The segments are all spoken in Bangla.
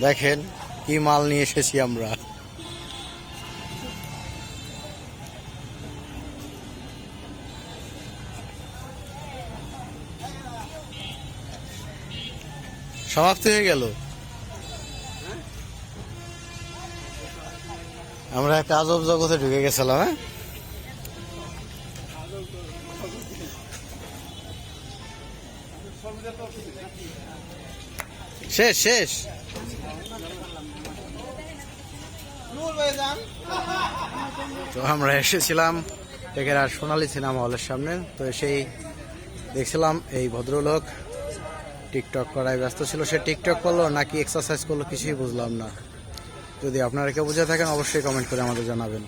দেখেন কি মাল নিয়ে এসেছি আমরা। সমাপ্তি হয়ে গেল। আমরা একটা আজব জগতে ঢুকে গেছিলাম। হ্যাঁ, শেষ শেষ। তো আমরা এসেছিলাম টেকেরার সোনালী সিনেমা হলের সামনে। তো সেই দেখছিলাম এই ভদ্রলোক টিকটক করায় ব্যস্ত ছিল। সে টিকটক করলো নাকি এক্সারসাইজ করলো কিছুই বুঝলাম না। যদি আপনারা কেউ বুঝে থাকেন অবশ্যই কমেন্ট করে আমাদের জানাবেন।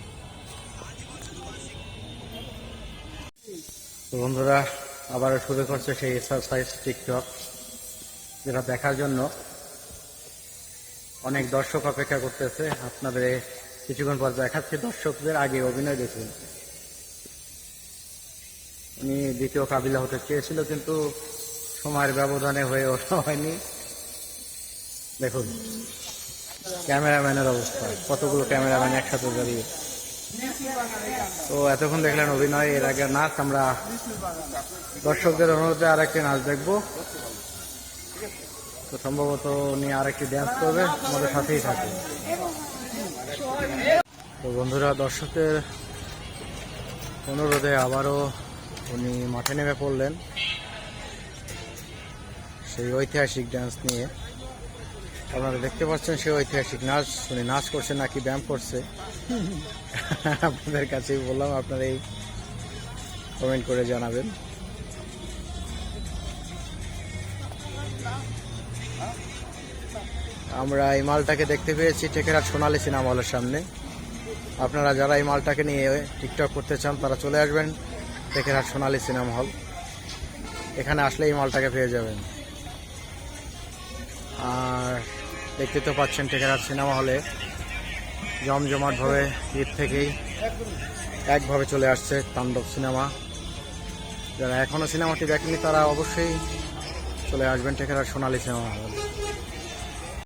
তো বন্ধুরা আবার শুরু করছে সেই এক্সারসাইজ টিকটক, যেটা দেখার জন্য অনেক দর্শক অপেক্ষা করতেছে। আপনাদের কিছুক্ষণ পর দেখাচ্ছি। দর্শকদের আগে অভিনয় দেখুন। উনি দ্বিতীয় কাবিলা হতে চেয়েছিল কিন্তু সময়ের ব্যবধানে হয়ে ওঠা হয়নি। দেখুন ক্যামেরাম্যানের অবস্থা, কতগুলো ক্যামেরাম্যান একসাথে দাঁড়িয়ে। তো এতক্ষণ দেখলেন অভিনয়, এর আগে নাচ। আমরা দর্শকদের অনুরোধে আর একটি নাচ দেখবো। তো সম্ভবত উনি আর একটি ড্যান্স করবে, আমাদের সাথেই থাকে। তো বন্ধুরা দর্শকের অনুরোধে আবারও উনি মাঠে নেমে পড়লেন সেই ঐতিহাসিক ডান্স নিয়ে। আপনারা দেখতে পাচ্ছেন সেই ঐতিহাসিক নাচ। উনি নাচ করছে নাকি ব্যায়াম করছে আপনাদের কাছেই বললাম, আপনারা এই কমেন্ট করে জানাবেন। আমরা এই মালটাকে দেখতে পেয়েছি টেকেরার সোনালী সিনেমা হলের সামনে। আপনারা যারা এই মালটাকে নিয়ে টিকটক করতে চান তারা চলে আসবেন টেকেরার সোনালী সিনেমা হল। এখানে আসলে এই মালটাকে পেয়ে যাবেন। আর দেখতে তো পাচ্ছেন টেকেরার সিনেমা হলে জমজমাটভাবে ঈদ থেকেই একভাবে চলে আসছে তাণ্ডব সিনেমা। যারা এখনও সিনেমাটি দেখেনি তারা অবশ্যই চলে আসবেন টেকেরার সোনালী সিনেমা হল।